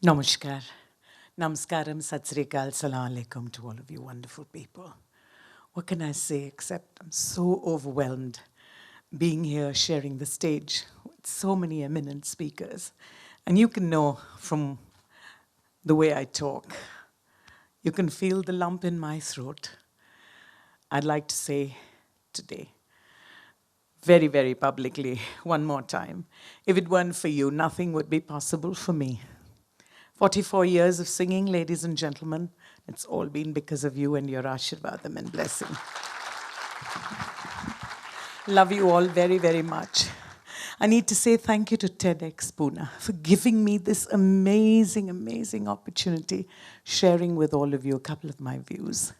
Namaskar. Namaskaram, Sat Sri Akal, Salam Alaikum to all of you wonderful people. What can I say except I'm so overwhelmed being here sharing the stage with so many eminent speakers. And you can know from the way I talk, you can feel the lump in my throat. I'd like to say today, very, very publicly, one more time, if it weren't for you, nothing would be possible for me. 44 years of singing, ladies and gentlemen. It's all been because of you and your ashirvadam and blessing. Love you all very, very much. I need to say thank you to TEDxPune for giving me this amazing, amazing opportunity, sharing with all of you a couple of my views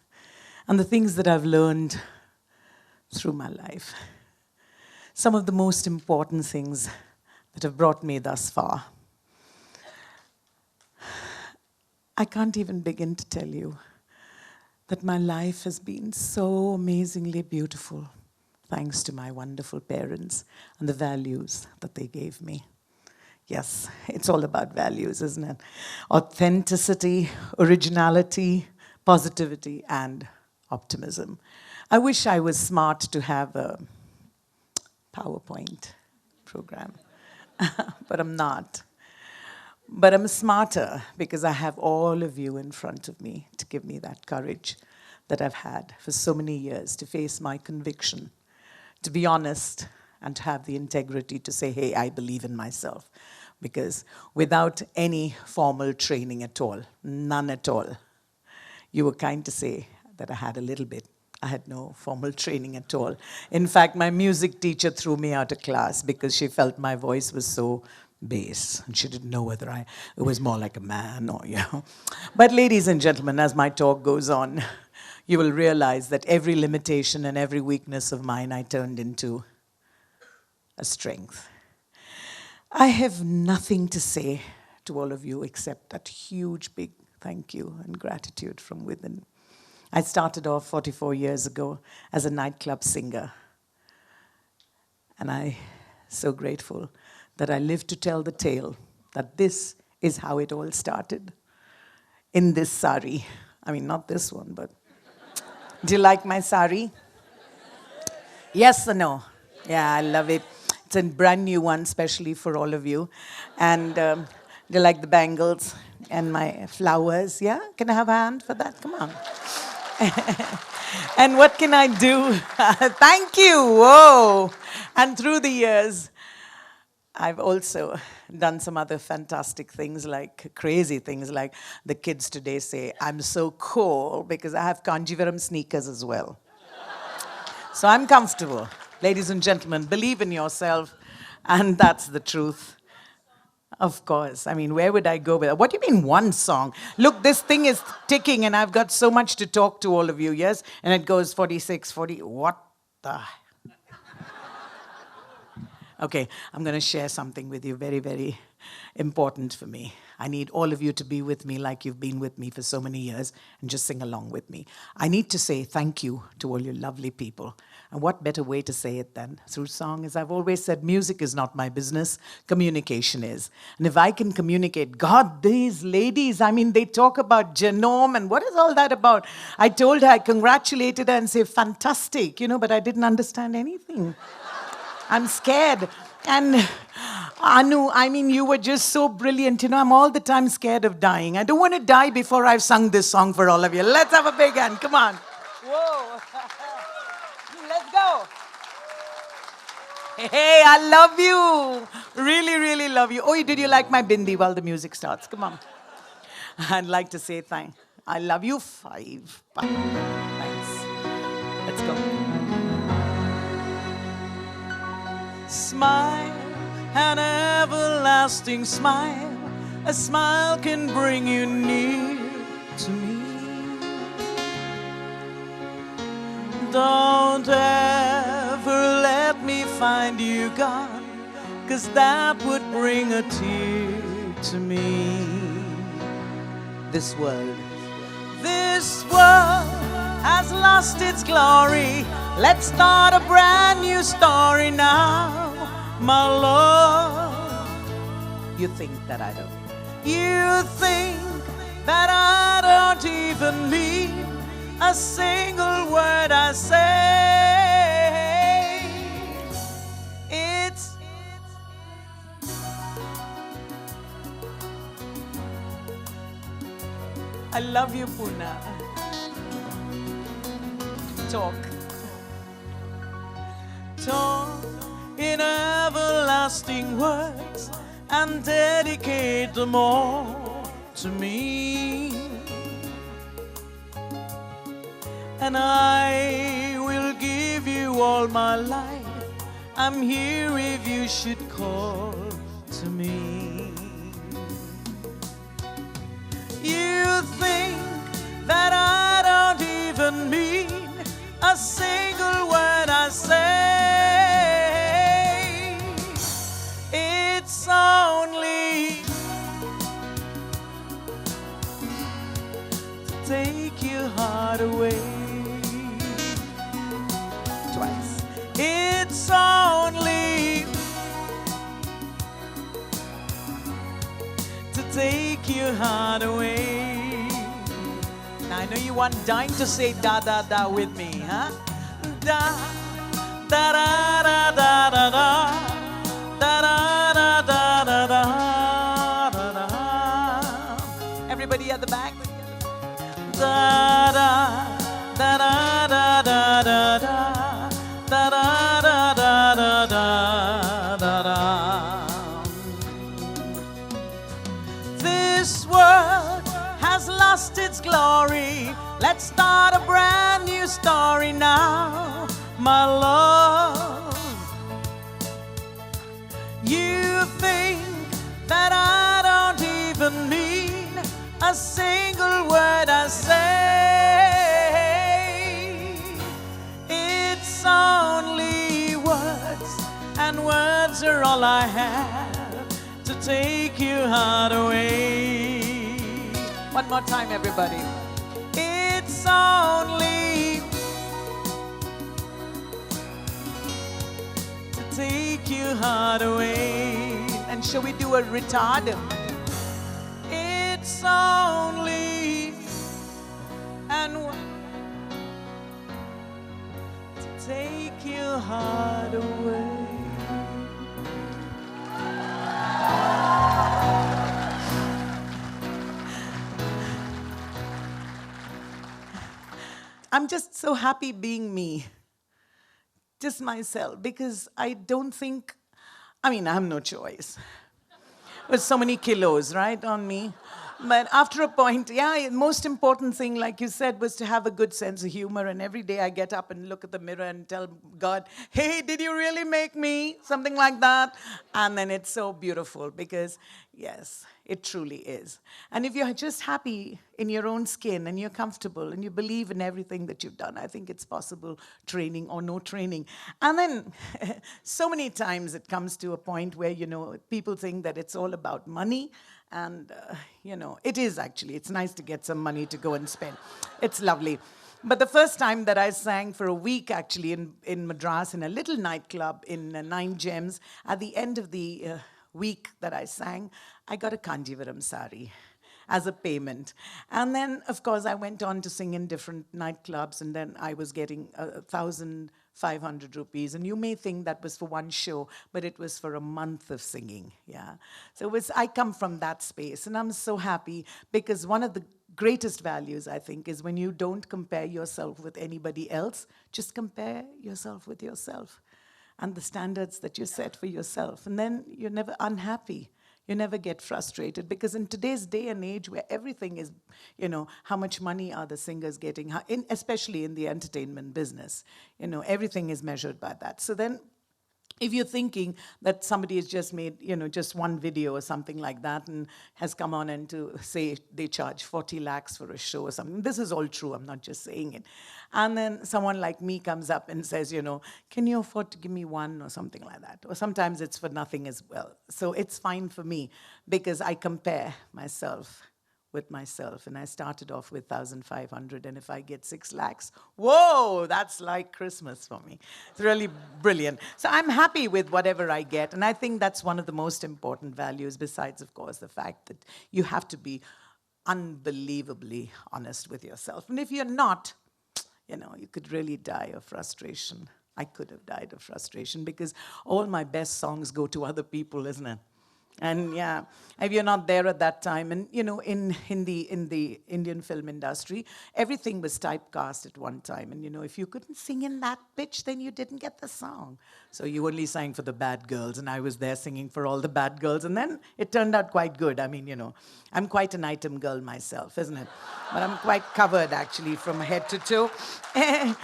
and the things that I've learned through my life. Some of the most important things that have brought me thus far. I can't even begin to tell you that my life has been so amazingly beautiful thanks to my wonderful parents and the values that they gave me. Yes, it's all about values, isn't it? Authenticity, originality, positivity, and optimism. I wish I was smart to have a PowerPoint program, but I'm not. But I'm smarter because I have all of you in front of me to give me that courage that I've had for so many years to face my conviction, to be honest and to have the integrity to say, hey, I believe in myself. Because without any formal training at all, none at all, you were kind to say that I had a little bit. I had no formal training at all. In fact, my music teacher threw me out of class because she felt my voice was so bass, and she didn't know whether it was more like a man or, you know. But ladies and gentlemen, as my talk goes on, you will realize that every limitation and every weakness of mine I turned into a strength. I have nothing to say to all of you except that huge, big thank you and gratitude from within. I started off 44 years ago as a nightclub singer, and I'm so grateful that I live to tell the tale, that this is how it all started. In this sari. I mean, not this one, but... Do you like my sari? Yes or no? Yeah, I love it. It's a brand new one, especially for all of you. And do you like the bangles and my flowers? Yeah? Can I have a hand for that? Come on. And what can I do? Thank you. Whoa. And through the years, I've also done some other fantastic things, like crazy things, like the kids today say, I'm so cool because I have kanjiwaram sneakers as well. So I'm comfortable. Ladies and gentlemen, believe in yourself, and that's the truth. Of course. I mean, where would I go with that? What do you mean one song? Look, this thing is ticking, and I've got so much to talk to all of you, yes? And it goes 46, 40, what the... Okay, I'm going to share something with you very, very important for me. I need all of you to be with me like you've been with me for so many years and just sing along with me. I need to say thank you to all you lovely people. And what better way to say it than through song? As I've always said, music is not my business, communication is. And if I can communicate, God, these ladies, I mean, they talk about genome and what is all that about? I told her, I congratulated her and said, fantastic, you know, but I didn't understand anything. I'm scared. And Anu, I mean, you were just so brilliant. You know, I'm all the time scared of dying. I don't want to die before I've sung this song for all of you. Let's have a big hand. Come on. Whoa. Let's go. Hey, I love you. Really, really love you. Oh, did you like my bindi while the music starts? Come on. I'd like to say thanks. I love you. 5. Thanks. Let's go. Smile, an everlasting smile. A smile can bring you near to me. Don't ever let me find you gone, 'cause that would bring a tear to me. This world has lost its glory. Let's start a brand new story now, my love. You think that I don't. You think that I don't even mean a single word I say. It's I love you, Pune. Talk in everlasting words and dedicate them all to me. And I will give you all my life. I'm here if you should call to me. You think that I don't even mean a single word I say. It's only to take your heart away. Twice. It's only to take your heart away. Now I know you want dying to say da da da with me, huh? Da da da da da da da da da da da da da. Everybody at the back. Da da da da da da da da da da da da da da. This world has lost its glory. Let's start a brand new story now, my love. You think that I don't even mean a single word I say. It's only words, and words are all I have to take your heart away. One more time, everybody. It's only to take your heart away. And shall we do a retard? It's only and to take your heart away. I'm just so happy being me, just myself, because I don't think, I mean, I have no choice. With so many kilos, right, on me. But after a point, yeah, the most important thing, like you said, was to have a good sense of humor. And every day I get up and look at the mirror and tell God, hey, did you really make me? Something like that. And then it's so beautiful because, yes, it truly is. And if you're just happy in your own skin and you're comfortable and you believe in everything that you've done, I think it's possible, training or no training. And then so many times it comes to a point where, you know, people think that it's all about money. And, you know, it is actually. It's nice to get some money to go and spend. It's lovely. But the first time that I sang for a week, actually, in Madras, in a little nightclub in Nine Gems, at the end of the week that I sang, I got a kanjiwaram sari as a payment. And then, of course, I went on to sing in different nightclubs, and then I was getting 1,500 rupees. And you may think that was for one show, but it was for a month of singing, yeah. So I come from that space, and I'm so happy because one of the greatest values, I think, is when you don't compare yourself with anybody else, just compare yourself with yourself and the standards that you set for yourself. And then you're never unhappy. You never get frustrated, because in today's day and age where everything is, you know, how much money are the singers getting, especially in the entertainment business, you know, everything is measured by that. So then if you're thinking that somebody has just made, you know, just one video or something like that and has come on and to say they charge 40 lakhs for a show or something, this is all true, I'm not just saying it. And then someone like me comes up and says, you know, can you afford to give me one or something like that? Or sometimes it's for nothing as well. So it's fine for me because I compare myself with myself. And I started off with 1,500, and if I get 6 lakhs, whoa, that's like Christmas for me. It's really brilliant. So I'm happy with whatever I get, and I think that's one of the most important values, besides, of course, the fact that you have to be unbelievably honest with yourself. And if you're not, you know, you could really die of frustration. I could have died of frustration because all my best songs go to other people, isn't it? And yeah, if you're not there at that time, and you know, in the Indian film industry, everything was typecast at one time. And you know, if you couldn't sing in that pitch, then you didn't get the song. So you only sang for the bad girls, and I was there singing for all the bad girls. And then it turned out quite good. I mean, you know, I'm quite an item girl myself, isn't it? But I'm quite covered actually from head to toe. And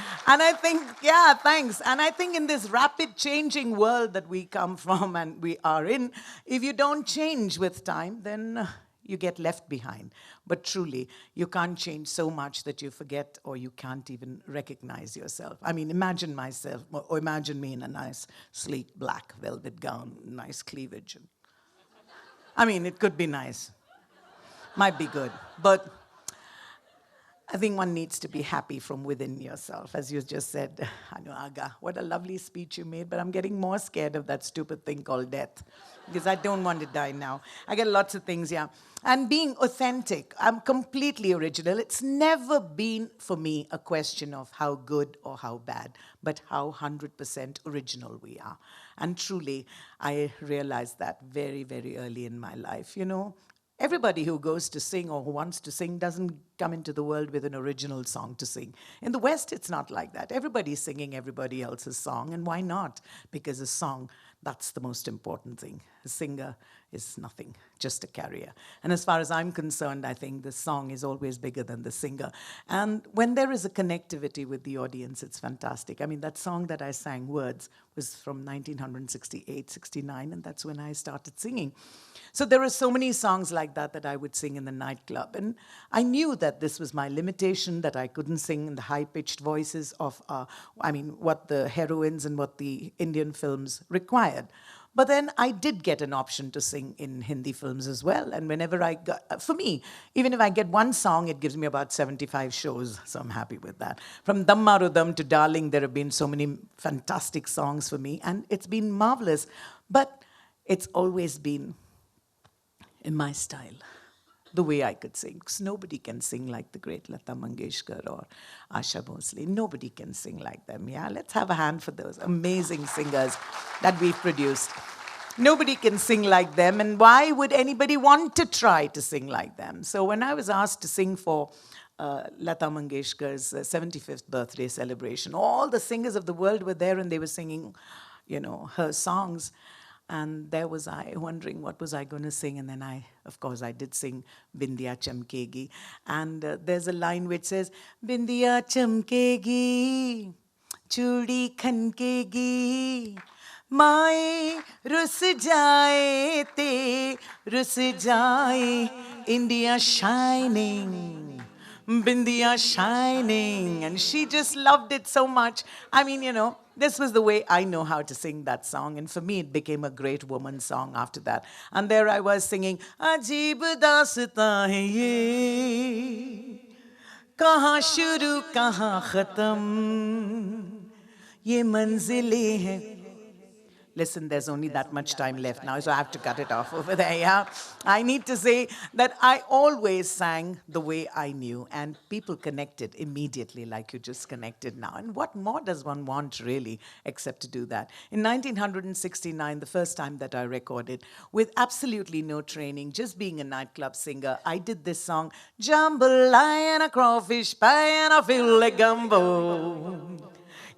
I think, yeah, thanks. And I think in this rapid changing world that we come from and we are in, if you don't change with time, then you get left behind. But truly, you can't change so much that you forget or you can't even recognize yourself. I mean, imagine myself, or imagine me in a nice, sleek, black velvet gown, nice cleavage. I mean, it could be nice. Might be good. But I think one needs to be happy from within yourself. As you just said, Anuaga, what a lovely speech you made, but I'm getting more scared of that stupid thing called death because I don't want to die now. I get lots of things, yeah. And being authentic, I'm completely original. It's never been, for me, a question of how good or how bad, but how 100% original we are. And truly, I realized that very, very early in my life, you know. Everybody who goes to sing or who wants to sing doesn't come into the world with an original song to sing. In the West, it's not like that. Everybody's singing everybody else's song, and why not? Because a song, that's the most important thing. A singer is nothing, just a carrier. And as far as I'm concerned, I think the song is always bigger than the singer. And when there is a connectivity with the audience, it's fantastic. I mean, that song that I sang, Words, was from 1968, 69, and that's when I started singing. So there are so many songs like that that I would sing in the nightclub. And I knew that this was my limitation, that I couldn't sing in the high-pitched voices of, what the heroines and what the Indian films required. But then I did get an option to sing in Hindi films as well. And whenever I got, for me, even if I get one song, it gives me about 75 shows. So I'm happy with that. From Dammarudam to Darling, there have been so many fantastic songs for me. And it's been marvelous. But it's always been in my style, the way I could sing. Because nobody can sing like the great Lata Mangeshkar or Asha Bhosle. Nobody can sing like them, yeah? Let's have a hand for those amazing singers that we've produced. Nobody can sing like them, and why would anybody want to try to sing like them? So when I was asked to sing for Lata Mangeshkar's 75th birthday celebration, all the singers of the world were there and they were singing, you know, her songs. And there was I wondering what was I going to sing. And then of course, I did sing Bindiya Chamkegi. And there's a line which says, Bindiya Chamkegi, Chudi Khankegi, Maaye rus jaye te rus jaye, India shining, Bindiya shining. And she just loved it so much. I mean, you know, this was the way I know how to sing that song. And for me, it became a great woman's song after that. And there I was singing, Ajeeb daastaan hai ye, kahan shuru, kahan khatam, ye manzile hai. Listen, there's only that much time left now, so I have to cut it off over there, yeah? I need to say that I always sang the way I knew, and people connected immediately like you just connected now. And what more does one want, really, except to do that? In 1969, the first time that I recorded, with absolutely no training, just being a nightclub singer, I did this song, Jambalaya and a crawfish pie and a filet gumbo.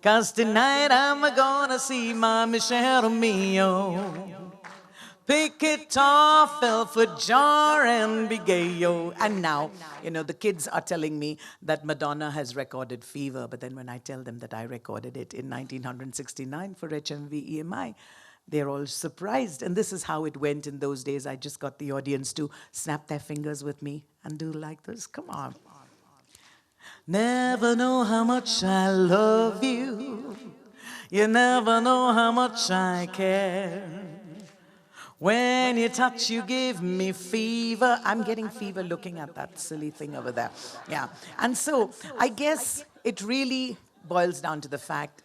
'Cause tonight I'm gonna see my Michelle Mio. Pick it off, Elford Jar and be gay, yo. And now, you know, the kids are telling me that Madonna has recorded Fever, but then when I tell them that I recorded it in 1969 for HMV EMI, they're all surprised. And this is how it went in those days. I just got the audience to snap their fingers with me and do like this. Come on. Never know how much I love you. You never know how much I care. When you touch, you give me fever. I'm getting fever looking at that silly thing over there. Yeah. And so I guess it really boils down to the fact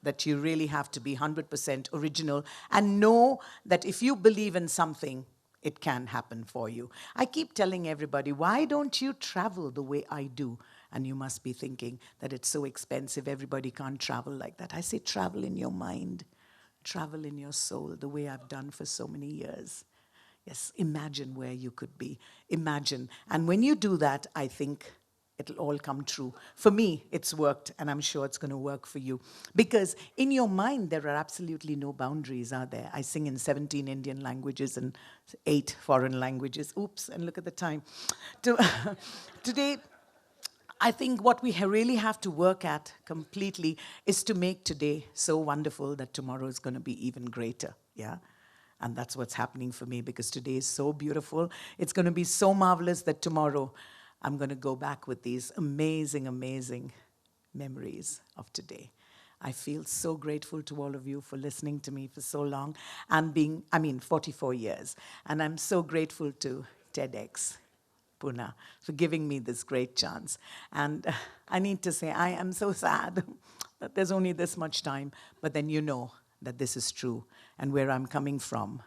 that you really have to be 100% original and know that if you believe in something, it can happen for you. I keep telling everybody, why don't you travel the way I do? And you must be thinking that it's so expensive, everybody can't travel like that. I say travel in your mind, travel in your soul, the way I've done for so many years. Yes, imagine where you could be. Imagine. And when you do that, I think it'll all come true. For me, it's worked, and I'm sure it's going to work for you. Because in your mind, there are absolutely no boundaries, are there? I sing in 17 Indian languages and 8 foreign languages. Oops, and look at the time. Today, I think what we really have to work at completely is to make today so wonderful that tomorrow is going to be even greater. Yeah? And that's what's happening for me, because today is so beautiful. It's going to be so marvelous that tomorrow I'm going to go back with these amazing, amazing memories of today. I feel so grateful to all of you for listening to me for so long and 44 years. And I'm so grateful to TEDx Pune for giving me this great chance. And I need to say, I am so sad that there's only this much time, but then you know that this is true. And where I'm coming from,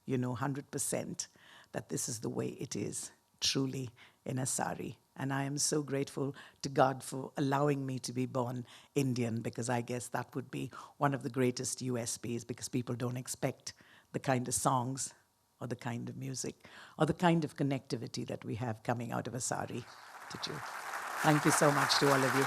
you know 100% that this is the way it is, truly, in a sari. And I am so grateful to God for allowing me to be born Indian, because I guess that would be one of the greatest USPs, because people don't expect the kind of songs or the kind of music or the kind of connectivity that we have coming out of a sari. Did you? Thank you so much to all of you.